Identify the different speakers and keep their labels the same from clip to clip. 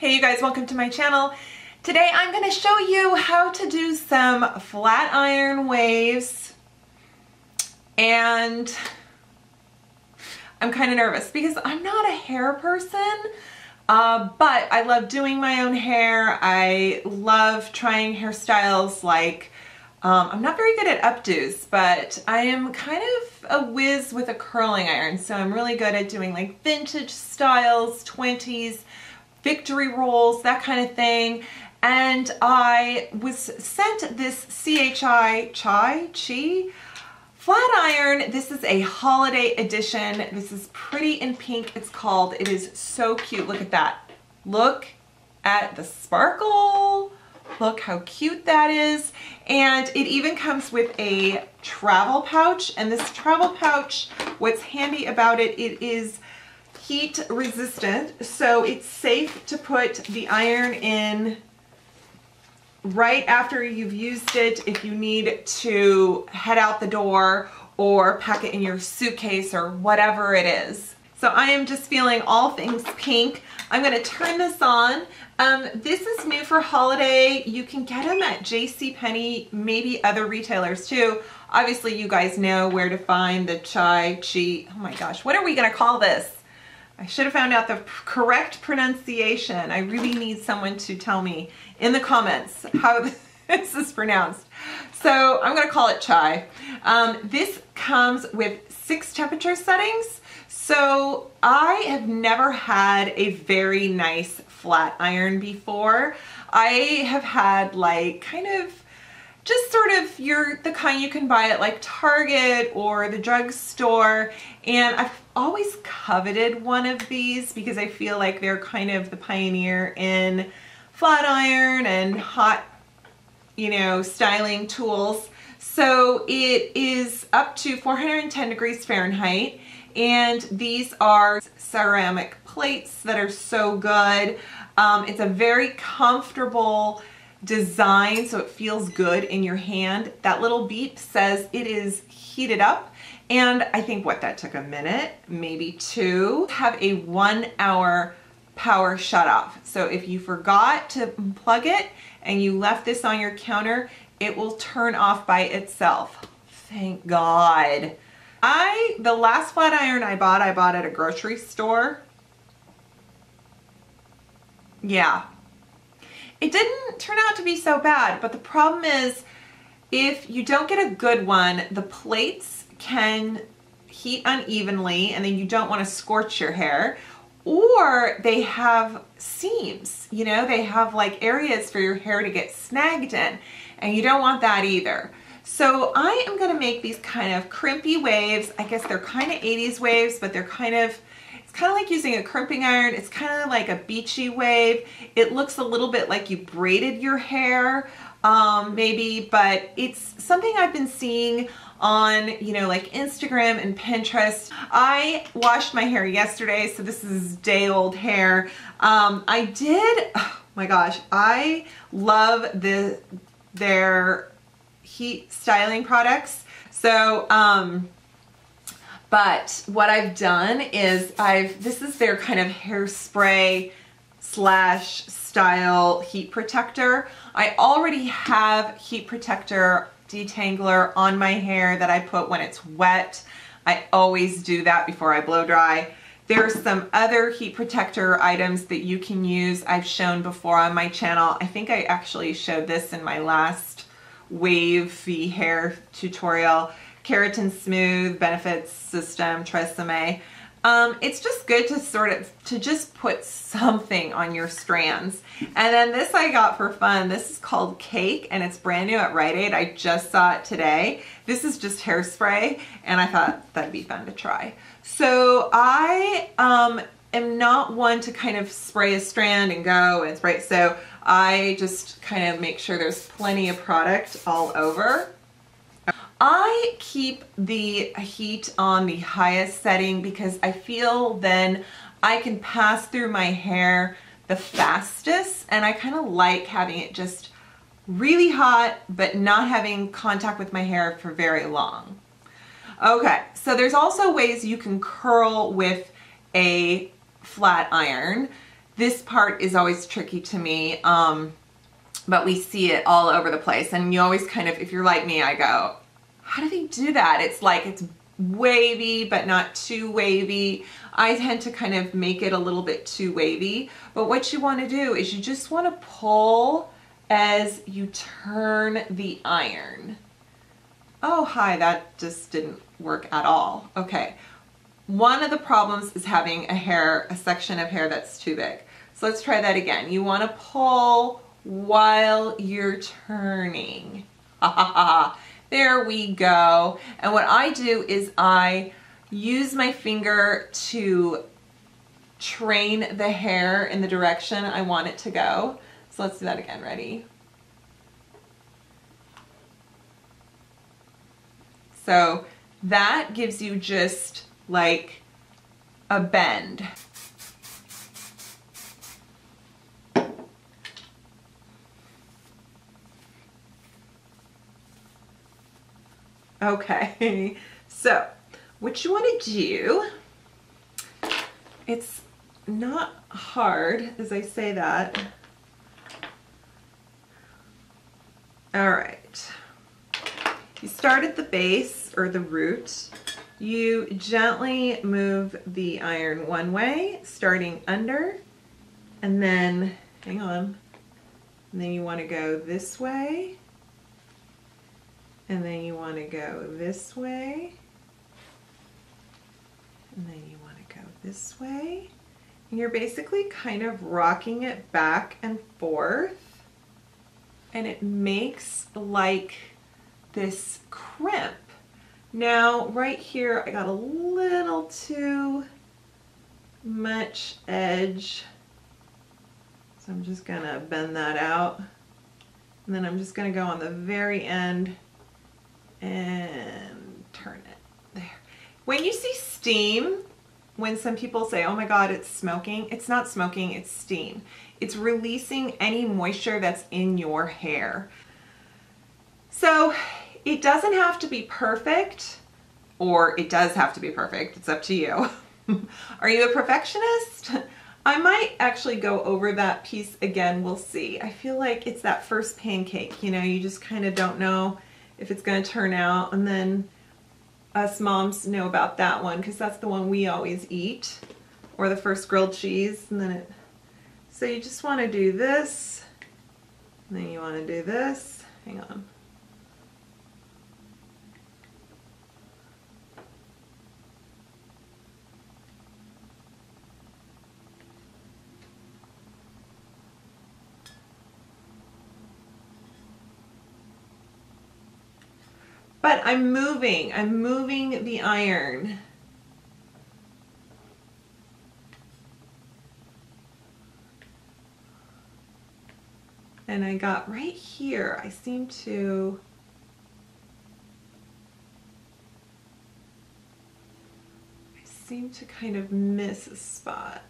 Speaker 1: Hey you guys, welcome to my channel. Today I'm going to show you how to do some flat iron waves, and I'm kind of nervous because I'm not a hair person, but I love doing my own hair. I love trying hairstyles. Like I'm not very good at updos, but I am kind of a whiz with a curling iron, so I'm really good at doing like vintage styles, 20s, victory rolls, that kind of thing. And I was sent this Chi flat iron. This is a holiday edition. This is pretty in pink, it's called. It is so cute. Look at that. Look at the sparkle. Look how cute that is. And it even comes with a travel pouch. And this travel pouch, what's handy about it, it is heat resistant. So it's safe to put the iron in right after you've used it if you need to head out the door or pack it in your suitcase or whatever it is. So I am just feeling all things pink. I'm going to turn this on. This is new for holiday. You can get them at JCPenney, maybe other retailers too. Obviously you guys know where to find the Chi. Oh my gosh, what are we going to call this? I should have found out the correct pronunciation. I really need someone to tell me in the comments how this is pronounced. So I'm going to call it Chi. This comes with 6 temperature settings. So I have never had a very nice flat iron before. I have had like kind of just sort of the kind you can buy at like Target or the drugstore, and I've always coveted one of these because I feel like they're kind of the pioneer in flat iron and hot, you know, styling tools. So it is up to 410 degrees Fahrenheit, and these are ceramic plates that are so good. It's a very comfortable design, so it feels good in your hand. That little beep says it is heated up, and I think that took a minute, maybe 2. Have a 1-hour power shut off. So if you forgot to plug it and you left this on your counter, it will turn off by itself. Thank God. The last flat iron I bought at a grocery store. Yeah. It didn't turn out to be so bad, but the problem is if you don't get a good one, the plates can heat unevenly and then you don't want to scorch your hair, or they have seams, you know, they have like areas for your hair to get snagged in, and you don't want that either. So I am going to make these kind of crimpy waves. I guess they're kind of 80s waves, but they're kind of like using a crimping iron. It's kind of like a beachy wave. It looks a little bit like you braided your hair, maybe, but it's something I've been seeing on, you know, like Instagram and Pinterest. I washed my hair yesterday, so this is day-old hair. Oh my gosh, I love their heat styling products. So, but what I've done is this is their kind of hairspray slash style heat protector. I already have heat protector detangler on my hair that I put when it's wet. I always do that before I blow dry. There's some other heat protector items that you can use. I've shown before on my channel. I think I actually showed this in my last wavy hair tutorial. Keratin Smooth, Benefits System, Tresemme. It's just good to just put something on your strands. And then this I got for fun. This is called Cake, and it's brand new at Rite Aid. I just saw it today. This is just hairspray, and I thought that'd be fun to try. So I am not one to kind of spray a strand and go and spray. So I just kind of make sure there's plenty of product all over. I keep the heat on the highest setting because I feel then I can pass through my hair the fastest, and I kind of like having it just really hot but not having contact with my hair for very long. Okay, so there's also ways you can curl with a flat iron. This part is always tricky to me, but we see it all over the place. And you always kind of, if you're like me, I go, how do they do that? It's like it's wavy, but not too wavy. I tend to kind of make it a little bit too wavy. But what you want to do is you just want to pull as you turn the iron. Oh, hi, that just didn't work at all. Okay. One of the problems is having a section of hair that's too big. So let's try that again. You want to pull while you're turning. Ha ha ha. There we go. And what I do is I use my finger to train the hair in the direction I want it to go. So let's do that again. Ready? So that gives you just like a bend. Okay, so what you want to do, it's not hard as I say that. All right, you start at the base or the root. You gently move the iron one way, starting under, and then, hang on, and then you want to go this way, and then you want to go this way, and then you want to go this way, and you're basically kind of rocking it back and forth, and it makes like this crimp. Now, right here, I got a little too much edge, so I'm just gonna bend that out, and then I'm just gonna go on the very end and turn it there. When you see steam, when some people say, oh my God, it's smoking, it's not smoking, it's steam. It's releasing any moisture that's in your hair. So it doesn't have to be perfect, or it does have to be perfect. It's up to you. Are you a perfectionist? I might actually go over that piece again. We'll see. I feel like it's that first pancake, you know, you just kind of don't know if it's going to turn out. And then us moms know about that one because that's the one we always eat, or the first grilled cheese. And then so you just want to do this, and then you want to do this. Hang on. But I'm moving the iron. And I got right here, I seem to kind of miss a spot.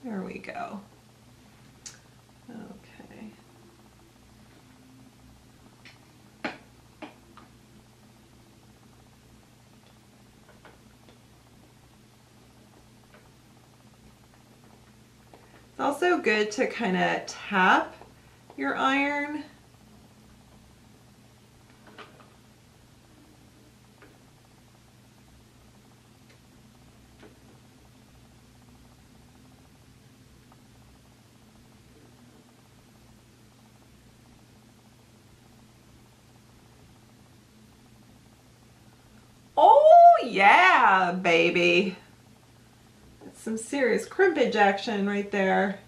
Speaker 1: There we go. Okay. It's also good to kind of tap your iron. Oh yeah, baby. That's some serious crimpage action right there.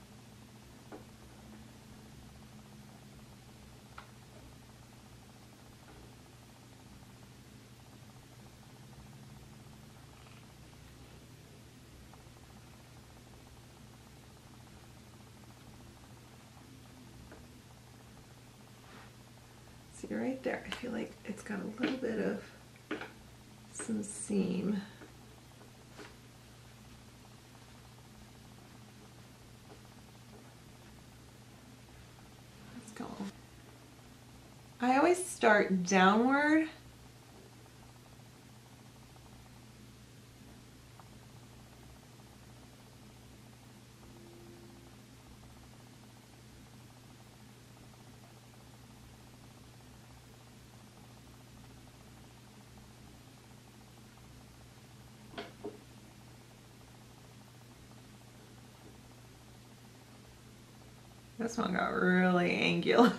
Speaker 1: See right there, I feel like it's got a little bit of some seam. Let's go. I always start downward this one got really angular.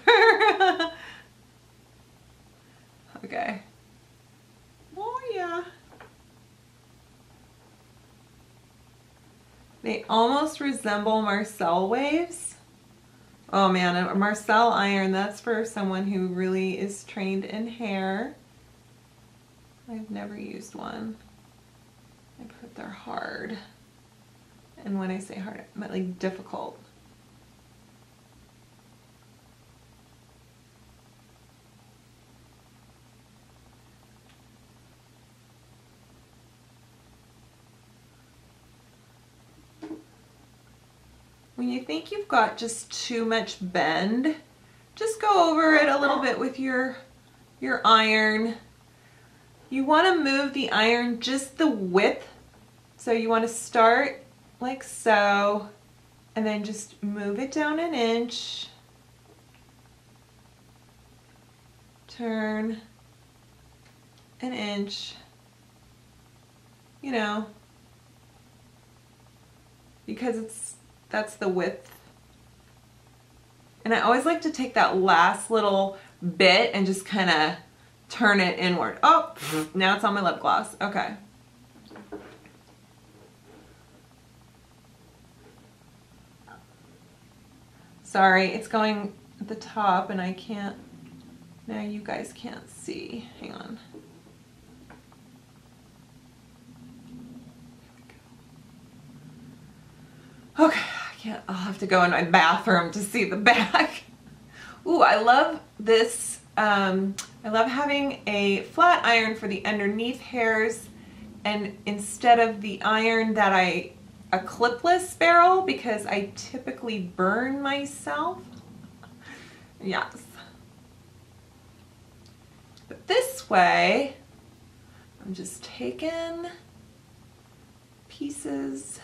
Speaker 1: Okay. Oh yeah. They almost resemble Marcel waves. Oh man, a Marcel iron, that's for someone who really is trained in hair. I've never used one. I've heard they're hard. And when I say hard, I meant like difficult. When you think you've got just too much bend, just go over it a little bit with your iron. You want to move the iron just the width. So you want to start like so, and then just move it down an inch. Turn an inch, you know, because that's the width. And I always like to take that last little bit and just kind of turn it inward. Oh, now it's on my lip gloss. Okay. Sorry, it's going at the top and I can't, now you guys can't see. Hang on. Okay, I'll have to go in my bathroom to see the back. Ooh, I love this. I love having a flat iron for the underneath hairs, and instead of the iron that a clipless barrel, because I typically burn myself. Yes. But this way, I'm just taking pieces.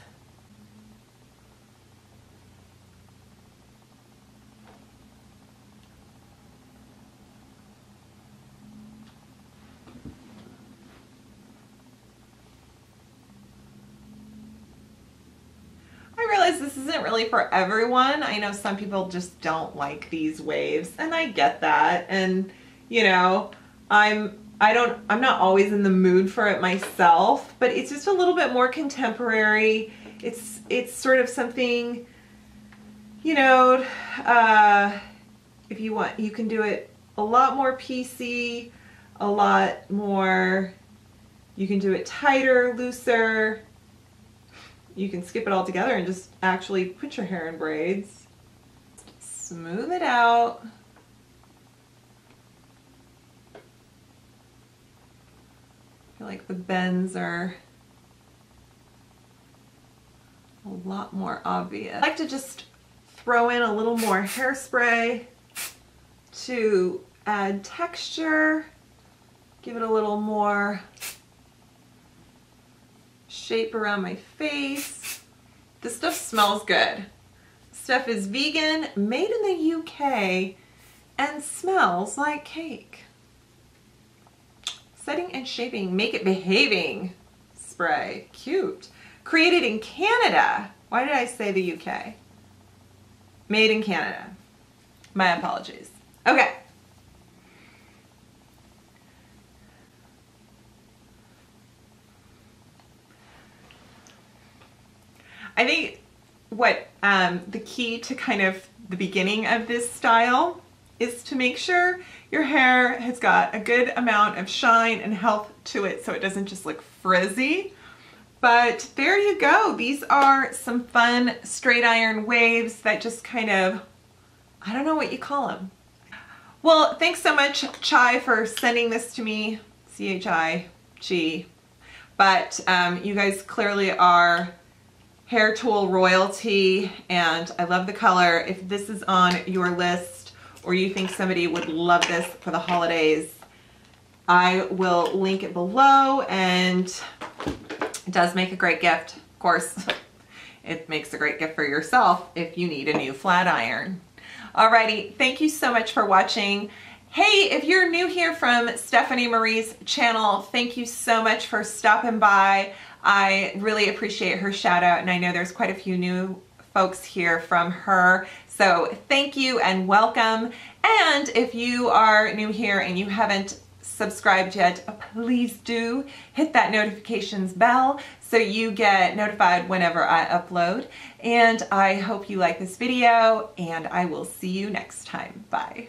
Speaker 1: I realize this isn't really for everyone. I know some people just don't like these waves, and I get that. And you know, I'm not always in the mood for it myself, but it's just a little bit more contemporary. It's sort of something, you know, if you want, you can do it a lot more PC, a lot more, you can do it tighter, looser. You can skip it all together and just actually put your hair in braids. Smooth it out. I feel like the bends are a lot more obvious. I like to just throw in a little more hairspray to add texture, give it a little more shape around my face. This stuff smells good. This stuff is vegan, made in the UK, and smells like cake. Setting and shaping, make it behaving spray. Cute. Created in Canada. Why did I say the UK? Made in Canada. My apologies. Okay. I think what the key to kind of the beginning of this style is to make sure your hair has got a good amount of shine and health to it so it doesn't just look frizzy. But there you go. These are some fun straight iron waves that just kind of, I don't know what you call them. Well, thanks so much, Chai, for sending this to me. C-H-I, but you guys clearly are hair tool royalty, and I love the color. If this is on your list or you think somebody would love this for the holidays, I will link it below, and it does make a great gift. Of course, it makes a great gift for yourself if you need a new flat iron. Alrighty, thank you so much for watching. Hey, if you're new here from Stephanie Marie's channel, thank you so much for stopping by. I really appreciate her shout out, and I know there's quite a few new folks here from her. So thank you and welcome. And if you are new here and you haven't subscribed yet, please do hit that notifications bell so you get notified whenever I upload. And I hope you like this video, and I will see you next time. Bye.